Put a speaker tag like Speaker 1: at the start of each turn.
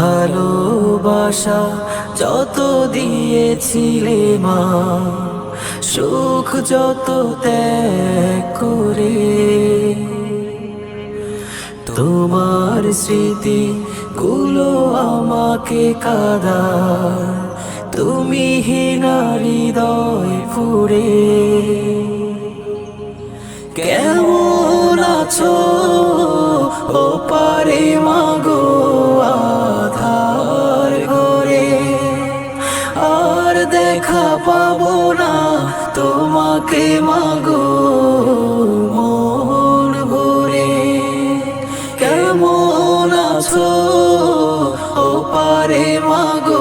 Speaker 1: ভালোবাসা যত দিয়েছিলে মা, সুখ যত ত্যাগ করে, তোমার স্মৃতি গুলো আমাকে কাঁদায়, তুমি হীনা হৃদয় ফুরে। কেমন আছো ও পারে মাগো আধার ঘরে, আর দেখা পাবো না তোমাকে মাগো মন ভরে। কেমন আছো ও পারে মাগো